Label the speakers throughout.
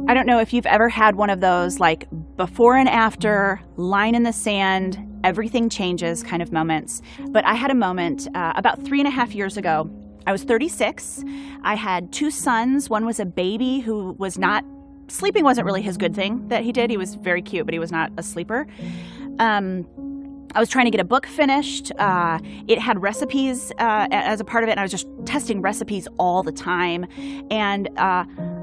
Speaker 1: I don't know if you've ever had one of those like before and after, line in the sand, everything changes kind of moments. But I had a moment about 3.5 years ago. I was 36. I had 2 sons. One was a baby who was not, sleeping wasn't really his good thing that he did. He was very cute, but he was not a sleeper. I was trying to get a book finished. It had recipes as a part of it, and I was just testing recipes all the time. And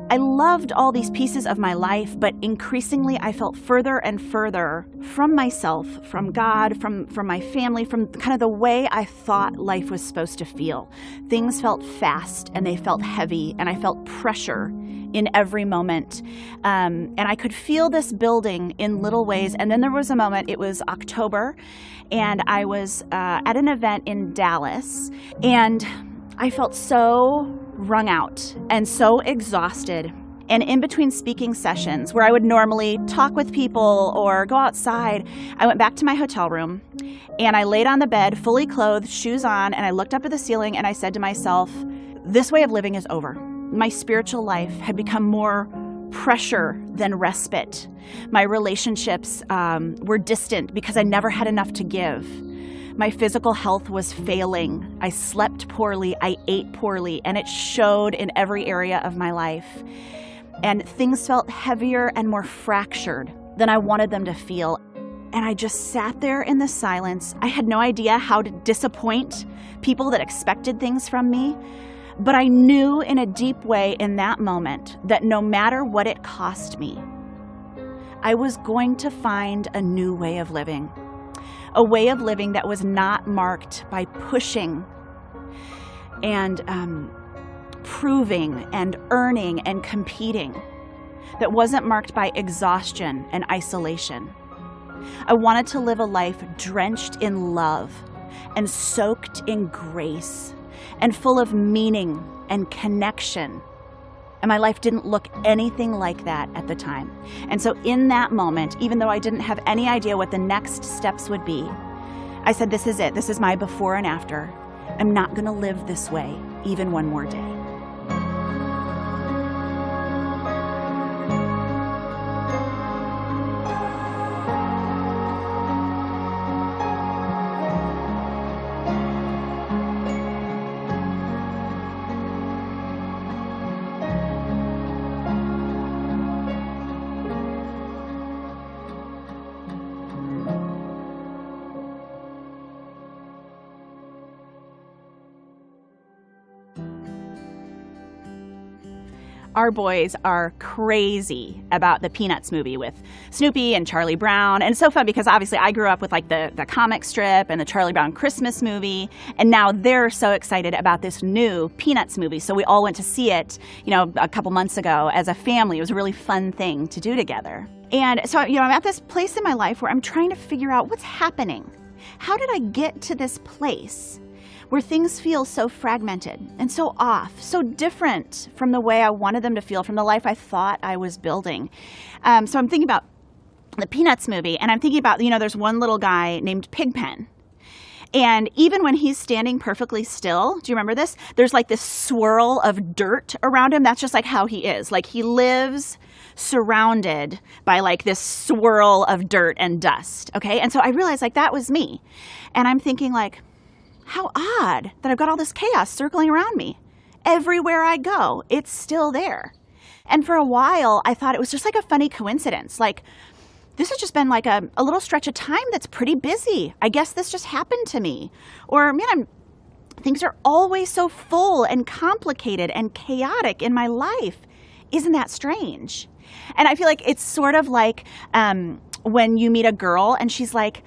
Speaker 1: I loved all these pieces of my life, but increasingly I felt further and further from myself, from God, from my family, from kind of the way I thought life was supposed to feel. Things felt fast and they felt heavy, and I felt pressure in every moment. And I could feel this building in little ways. And then there was a moment, it was October, and I was at an event in Dallas, and I felt so wrung out and so exhausted. And in between speaking sessions where I would normally talk with people or go outside, I went back to my hotel room and I laid on the bed, fully clothed, shoes on, and I looked up at the ceiling and I said to myself, this way of living is over. My spiritual life had become more pressure than respite. My relationships were distant because I never had enough to give. My physical health was failing. I slept poorly, I ate poorly, and it showed in every area of my life. And things felt heavier and more fractured than I wanted them to feel. And I just sat there in the silence. I had no idea how to disappoint people that expected things from me. But I knew in a deep way in that moment that no matter what it cost me, I was going to find a new way of living. A way of living that was not marked by pushing and proving and earning and competing. That wasn't marked by exhaustion and isolation. I wanted to live a life drenched in love and soaked in grace and full of meaning and connection. And my life didn't look anything like that at the time. And so in that moment, even though I didn't have any idea what the next steps would be, I said, this is it. This is my before and after. I'm not going to live this way even one more day. Our boys are crazy about the Peanuts movie with Snoopy and Charlie Brown. And it's so fun because obviously I grew up with like the comic strip and the Charlie Brown Christmas movie. And now they're so excited about this new Peanuts movie. So we all went to see it, a couple months ago as a family. It was a really fun thing to do together. And so, I'm at this place in my life where I'm trying to figure out what's happening. How did I get to this place where things feel so fragmented and so off, so different from the way I wanted them to feel, from the life I thought I was building? So I'm thinking about the Peanuts movie, and I'm thinking about, there's one little guy named Pigpen. And even when he's standing perfectly still, do you remember this? There's like this swirl of dirt around him. That's just like how he is. Like he lives surrounded by like this swirl of dirt and dust, okay? And so I realized like that was me. And I'm thinking like, how odd that I've got all this chaos circling around me. Everywhere I go, it's still there. And for a while, I thought it was just like a funny coincidence. Like, this has just been like a little stretch of time that's pretty busy. I guess this just happened to me. Or, man, things are always so full and complicated and chaotic in my life. Isn't that strange? And I feel like it's sort of like when you meet a girl and she's like,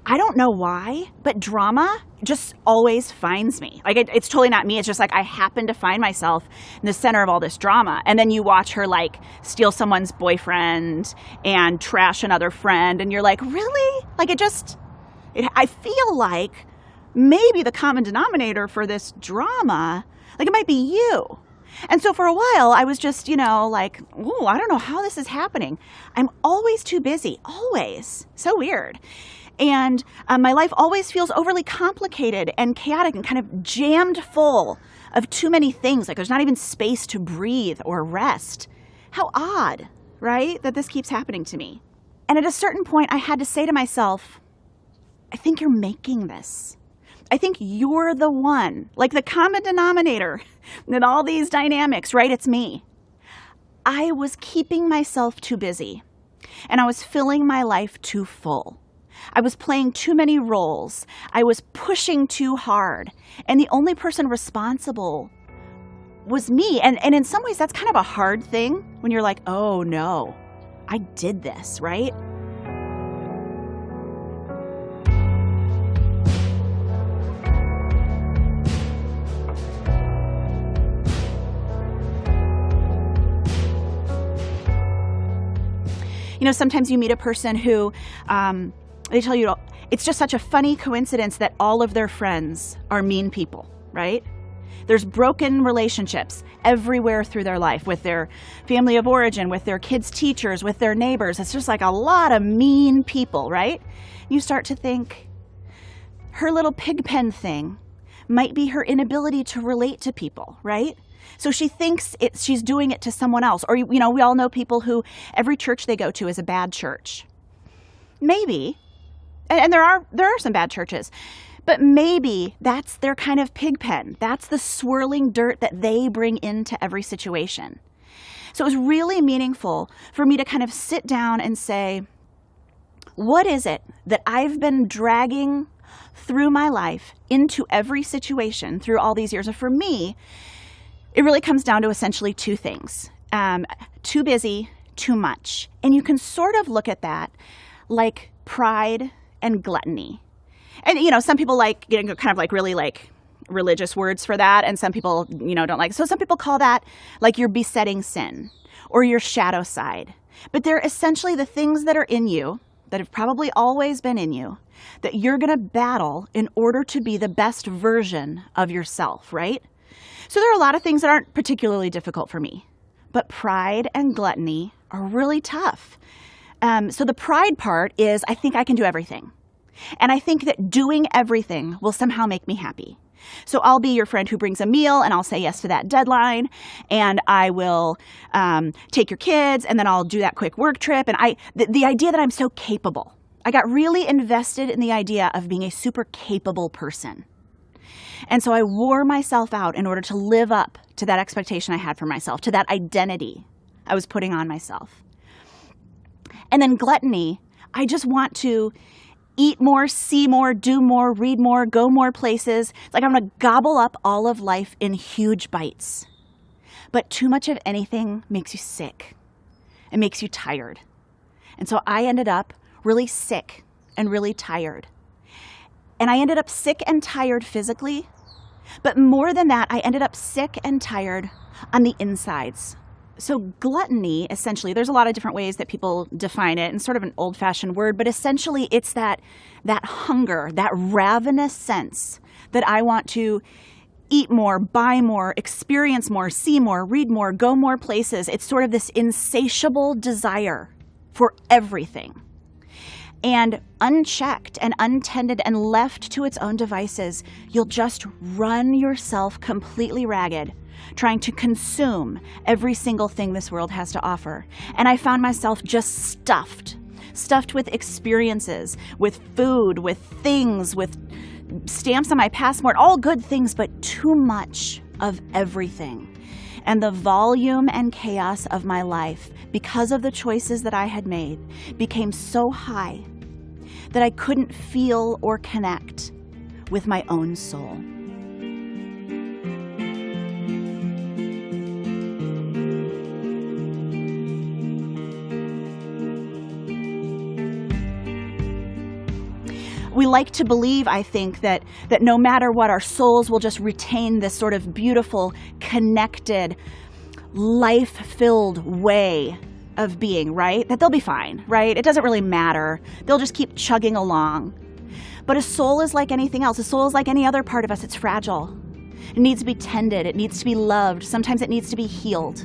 Speaker 1: I don't know why, but drama just always finds me. Like it's totally not me. It's just like I happen to find myself in the center of all this drama. And then you watch her like steal someone's boyfriend and trash another friend. And you're like, really? Like I feel like maybe the common denominator for this drama, like it might be you. And so for a while I was just, like, ooh, I don't know how this is happening. I'm always too busy, always. So weird. And my life always feels overly complicated and chaotic and kind of jammed full of too many things. Like there's not even space to breathe or rest. How odd, right? That this keeps happening to me. And at a certain point, I had to say to myself, I think you're making this. I think you're the one, like the common denominator in all these dynamics, right? It's me. I was keeping myself too busy, and I was filling my life too full. I was playing too many roles. I was pushing too hard, and the only person responsible was me. And in some ways, that's kind of a hard thing when you're like, oh no, I did this, right? You know, sometimes you meet a person who, they tell you, it's just such a funny coincidence that all of their friends are mean people, right? There's broken relationships everywhere through their life, with their family of origin, with their kids' teachers, with their neighbors. It's just like a lot of mean people, right? You start to think her little pig pen thing might be her inability to relate to people, right? So she thinks she's doing it to someone else. Or, you know, we all know people who every church they go to is a bad church. Maybe, and there are some bad churches, but maybe that's their kind of pig pen. That's the swirling dirt that they bring into every situation. So it was really meaningful for me to kind of sit down and say, what is it that I've been dragging through my life into every situation through all these years? And for me, it really comes down to essentially two things. Too busy, too much. And you can sort of look at that like pride and gluttony. And, you know, some people like, you know, kind of like really like religious words for that. And some people, you know, don't like. So some people call that like your besetting sin or your shadow side. But they're essentially the things that are in you, that have probably always been in you, that you're going to battle in order to be the best version of yourself, right? So there are a lot of things that aren't particularly difficult for me, but pride and gluttony are really tough. So the pride part is I think I can do everything. And I think that doing everything will somehow make me happy. So I'll be your friend who brings a meal and I'll say yes to that deadline, and I will take your kids, and then I'll do that quick work trip. And the idea that I'm so capable, I got really invested in the idea of being a super capable person. And so I wore myself out in order to live up to that expectation I had for myself, to that identity I was putting on myself. And then gluttony, I just want to eat more, see more, do more, read more, go more places. It's like I'm going to gobble up all of life in huge bites. But too much of anything makes you sick. It makes you tired. And so I ended up really sick and really tired. And I ended up sick and tired physically. But more than that, I ended up sick and tired on the insides. So gluttony, essentially, there's a lot of different ways that people define it, and sort of an old-fashioned word, but essentially it's that hunger, that ravenous sense that I want to eat more, buy more, experience more, see more, read more, go more places. It's sort of this insatiable desire for everything. And unchecked and untended and left to its own devices, you'll just run yourself completely ragged, trying to consume every single thing this world has to offer. And I found myself just stuffed with experiences, with food, with things, with stamps on my passport, all good things, but too much of everything. And the volume and chaos of my life, because of the choices that I had made, became so high that I couldn't feel or connect with my own soul. We like to believe, I think, that no matter what, our souls will just retain this sort of beautiful, connected, life-filled way of being, right? That they'll be fine, right? It doesn't really matter. They'll just keep chugging along. But a soul is like anything else. A soul is like any other part of us. It's fragile. It needs to be tended. It needs to be loved. Sometimes it needs to be healed.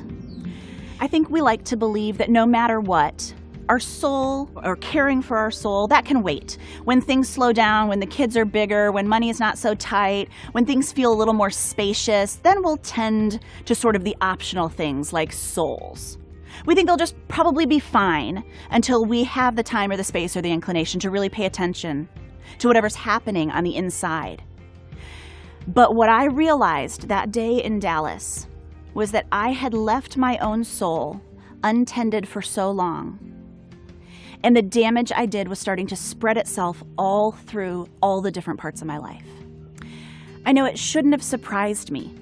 Speaker 1: I think we like to believe that no matter what, our soul, or caring for our soul, that can wait. When things slow down, when the kids are bigger, when money is not so tight, when things feel a little more spacious, then we'll tend to sort of the optional things like souls. We think they'll just probably be fine until we have the time or the space or the inclination to really pay attention to whatever's happening on the inside. But what I realized that day in Dallas was that I had left my own soul untended for so long. And the damage I did was starting to spread itself all through all the different parts of my life. I know it shouldn't have surprised me,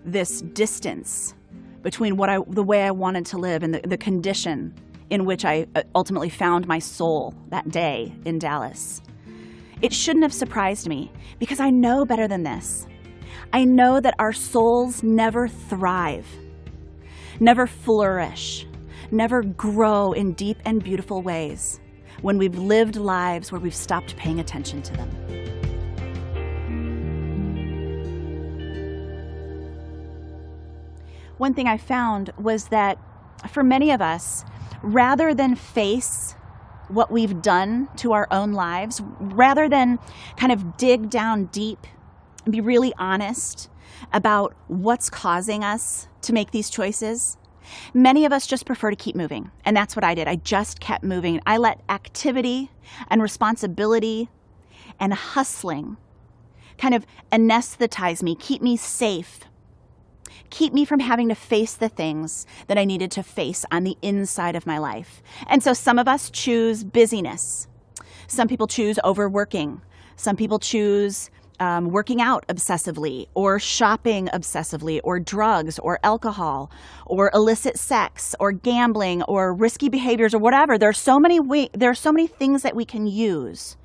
Speaker 1: this distance between the way I wanted to live and the condition in which I ultimately found my soul that day in Dallas. It shouldn't have surprised me because I know better than this. I know that our souls never thrive, never flourish, never grow in deep and beautiful ways when we've lived lives where we've stopped paying attention to them. One thing I found was that for many of us, rather than face what we've done to our own lives, rather than kind of dig down deep and be really honest about what's causing us to make these choices, many of us just prefer to keep moving. And that's what I did. I just kept moving. I let activity and responsibility and hustling kind of anesthetize me, keep me safe, keep me from having to face the things that I needed to face on the inside of my life. And so some of us choose busyness. Some people choose overworking. Some people choose working out obsessively, or shopping obsessively, or drugs, or alcohol, or illicit sex, or gambling, or risky behaviors, or whatever. There are so many things that we can use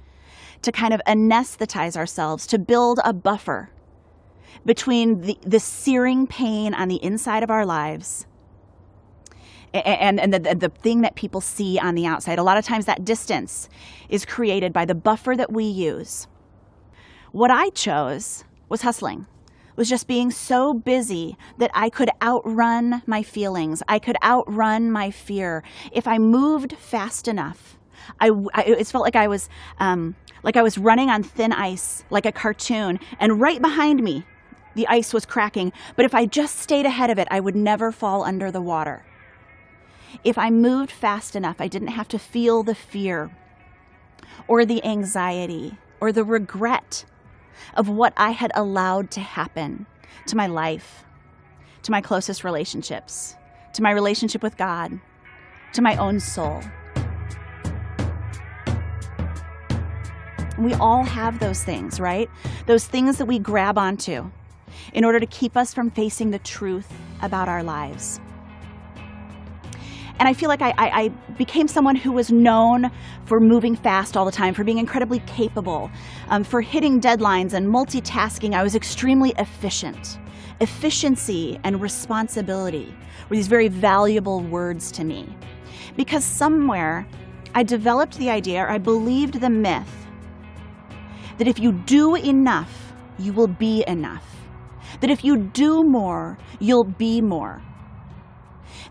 Speaker 1: to kind of anesthetize ourselves, to build a buffer between the searing pain on the inside of our lives and the thing that people see on the outside. A lot of times that distance is created by the buffer that we use. What I chose was hustling, was just being so busy that I could outrun my feelings. I could outrun my fear. If I moved fast enough, it felt like I was running on thin ice, like a cartoon, and right behind me, the ice was cracking. But if I just stayed ahead of it, I would never fall under the water. If I moved fast enough, I didn't have to feel the fear or the anxiety or the regret of what I had allowed to happen to my life, to my closest relationships, to my relationship with God, to my own soul. We all have those things, right? Those things that we grab onto in order to keep us from facing the truth about our lives. And I feel like I became someone who was known for moving fast all the time, for being incredibly capable, for hitting deadlines and multitasking. I was extremely efficient. Efficiency and responsibility were these very valuable words to me. Because somewhere I developed the idea, or I believed the myth, that if you do enough, you will be enough. That if you do more, you'll be more.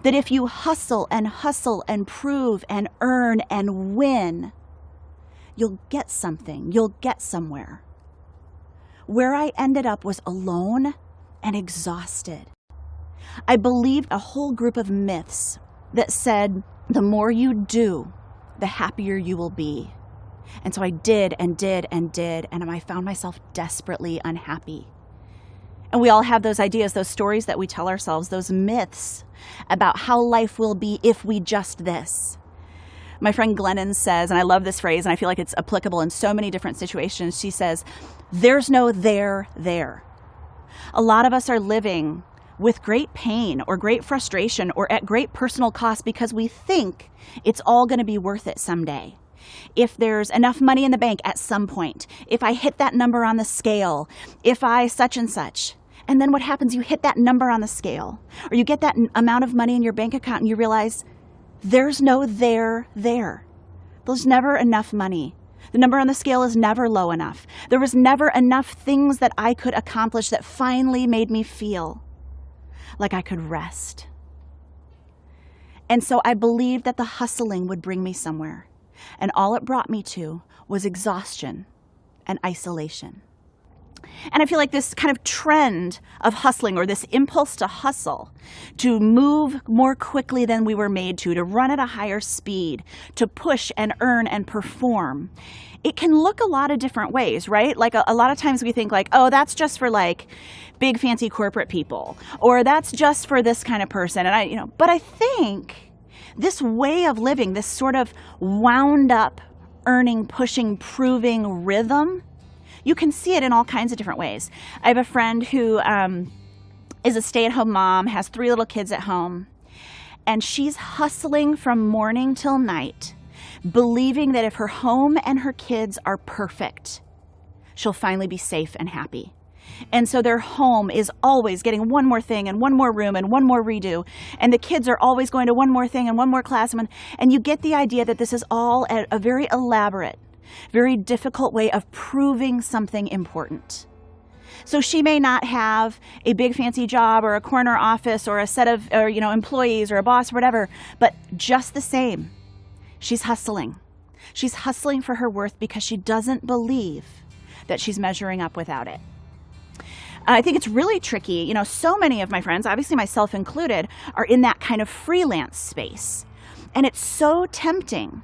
Speaker 1: That if you hustle and prove and earn and win, you'll get something, you'll get somewhere. Where I ended up was alone and exhausted. I believed a whole group of myths that said, the more you do, the happier you will be. And so I did, and I found myself desperately unhappy. And we all have those ideas, those stories that we tell ourselves, those myths about how life will be if we just this. My friend Glennon says, and I love this phrase, and I feel like it's applicable in so many different situations. She says, there's no there. A lot of us are living with great pain or great frustration or at great personal cost because we think it's all going to be worth it someday. If there's enough money in the bank at some point, if I hit that number on the scale, if I such and such. And then what happens? You hit that number on the scale, or you get that amount of money in your bank account and you realize there's no there. There's never enough money. The number on the scale is never low enough. There was never enough things that I could accomplish that finally made me feel like I could rest. And so I believed that the hustling would bring me somewhere. And all it brought me to was exhaustion and isolation. And I feel like this kind of trend of hustling, or this impulse to hustle, to move more quickly than we were made to run at a higher speed, to push and earn and perform, it can look a lot of different ways, right? Like a lot of times we think like, oh, that's just for like big fancy corporate people, or that's just for this kind of person. And but I think this way of living, this sort of wound up earning, pushing, proving rhythm, you can see it in all kinds of different ways. I have a friend who is a stay-at-home mom, has 3 little kids at home, and she's hustling from morning till night, believing that if her home and her kids are perfect, she'll finally be safe and happy. And so their home is always getting one more thing and one more room and one more redo. And the kids are always going to one more thing and one more class. And you get the idea that this is all a very elaborate, very difficult way of proving something important. So she may not have a big fancy job or a corner office or a set of employees or a boss or whatever, but just the same, she's hustling. She's hustling for her worth because she doesn't believe that she's measuring up without it. I think it's really tricky. So many of my friends, obviously myself included, are in that kind of freelance space. And it's so tempting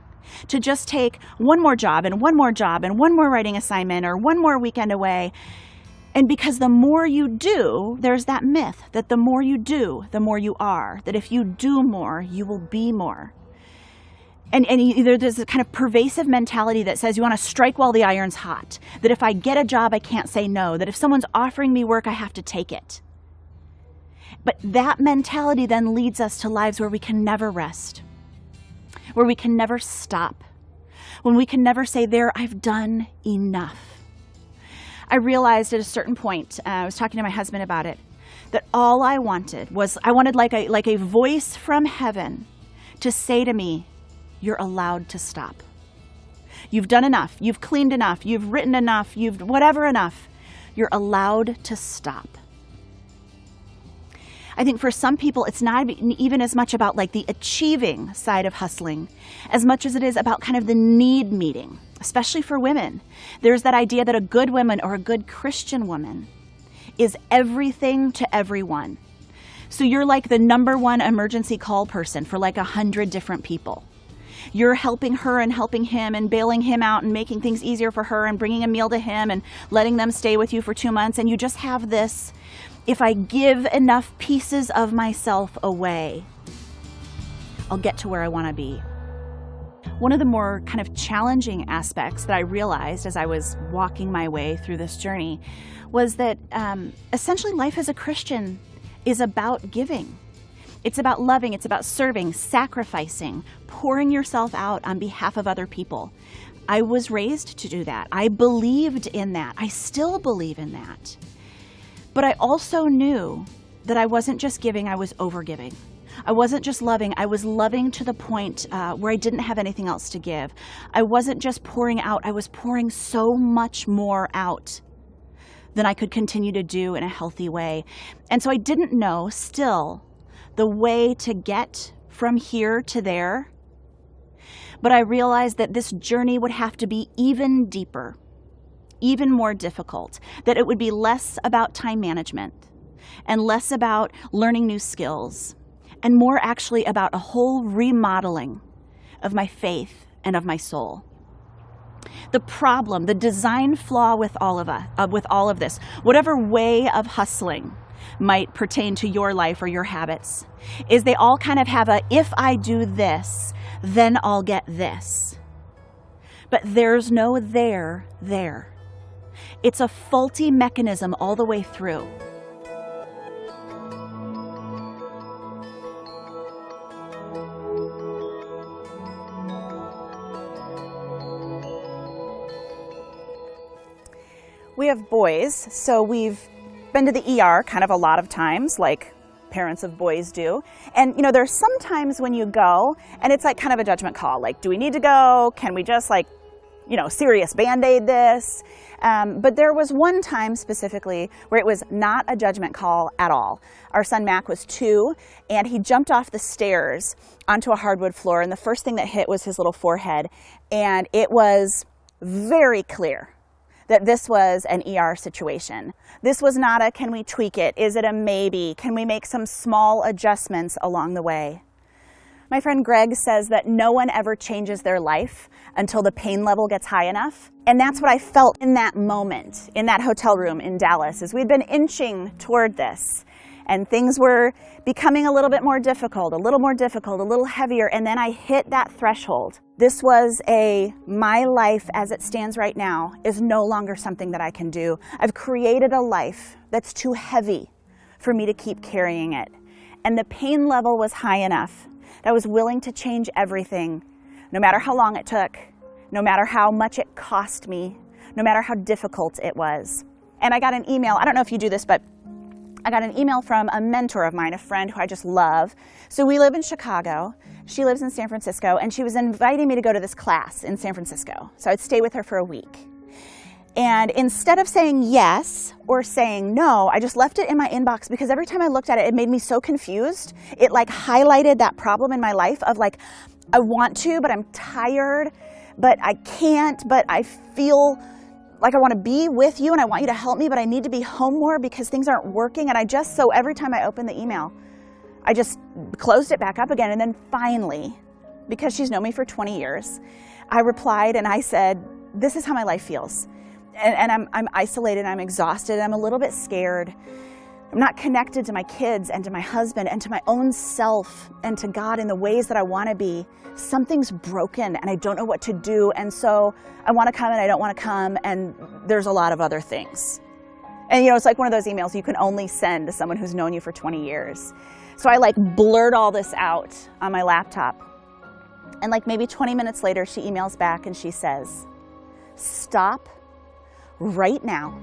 Speaker 1: to just take one more job and one more job and one more writing assignment or one more weekend away. And because the more you do, there's that myth that the more you do, the more you are. That if you do more, you will be more. And there's a kind of pervasive mentality that says you want to strike while the iron's hot. That if I get a job, I can't say no. That if someone's offering me work, I have to take it. But that mentality then leads us to lives where we can never rest, where we can never stop, when we can never say, there, I've done enough. I realized at a certain point, I was talking to my husband about it, that all I wanted was, I wanted like a voice from heaven to say to me, you're allowed to stop. You've done enough. You've cleaned enough. You've written enough. You've whatever enough. You're allowed to stop. I think for some people, it's not even as much about like the achieving side of hustling as much as it is about kind of the need meeting, especially for women. There's that idea that a good woman or a good Christian woman is everything to everyone. So you're like the number one emergency call person for like 100 different people. You're helping her and helping him and bailing him out and making things easier for her and bringing a meal to him and letting them stay with you for 2 months. And you just have this, if I give enough pieces of myself away, I'll get to where I want to be. One of the more kind of challenging aspects that I realized as I was walking my way through this journey was that essentially life as a Christian is about giving. It's about loving, it's about serving, sacrificing, pouring yourself out on behalf of other people. I was raised to do that. I believed in that. I still believe in that. But I also knew that I wasn't just giving, I was overgiving. I wasn't just loving, I was loving to the point where I didn't have anything else to give. I wasn't just pouring out, I was pouring so much more out than I could continue to do in a healthy way. And so I didn't know still the way to get from here to there. But I realized that this journey would have to be even deeper, even more difficult, that it would be less about time management and less about learning new skills and more actually about a whole remodeling of my faith and of my soul. The problem, the design flaw with all of this, whatever way of hustling might pertain to your life or your habits, is they all kind of have a, if I do this, then I'll get this. But there's no there. It's a faulty mechanism all the way through. We have boys, so we've been to the ER kind of a lot of times, like parents of boys do. And there's some times when you go and it's like kind of a judgment call, like, do we need to go? Can we just serious Band-Aid this? But there was one time specifically where it was not a judgment call at all. Our son Mac was 2 and he jumped off the stairs onto a hardwood floor, and the first thing that hit was his little forehead. And it was very clear that this was an ER situation. This was not a, can we tweak it? Is it a maybe? Can we make some small adjustments along the way? My friend Greg says that no one ever changes their life until the pain level gets high enough. And that's what I felt in that moment, in that hotel room in Dallas, is we'd been inching toward this. And things were becoming a little bit more difficult, a little heavier, and then I hit that threshold. This was my life as it stands right now is no longer something that I can do. I've created a life that's too heavy for me to keep carrying it. And the pain level was high enough that I was willing to change everything, no matter how long it took, no matter how much it cost me, no matter how difficult it was. And I got an email, I don't know if you do this, but I got an email from a mentor of mine, a friend who I just love. So we live in Chicago, she lives in San Francisco, and she was inviting me to go to this class in San Francisco. So I'd stay with her for a week. And instead of saying yes or saying no, I just left it in my inbox because every time I looked at it, it made me so confused. It like highlighted that problem in my life of like, I want to, but I'm tired, but I can't, but I feel like I want to be with you and I want you to help me, but I need to be home more because things aren't working. And so every time I opened the email, I just closed it back up again. And then finally, because she's known me for 20 years, I replied and I said, this is how my life feels. And I'm isolated, I'm exhausted, I'm a little bit scared. I'm not connected to my kids and to my husband and to my own self and to God in the ways that I want to be. Something's broken and I don't know what to do. And so I want to come and I don't want to come. And there's a lot of other things. And it's like one of those emails you can only send to someone who's known you for 20 years. So I like blurt all this out on my laptop. And like maybe 20 minutes later, she emails back and she says, stop right now.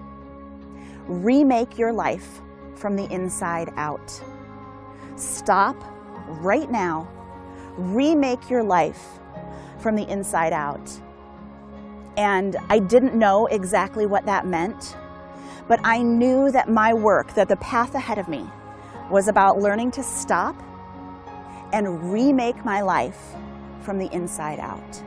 Speaker 1: Remake your life from the inside out. Stop right now. Remake your life from the inside out. And I didn't know exactly what that meant, but I knew that my work, that the path ahead of me was about learning to stop and remake my life from the inside out.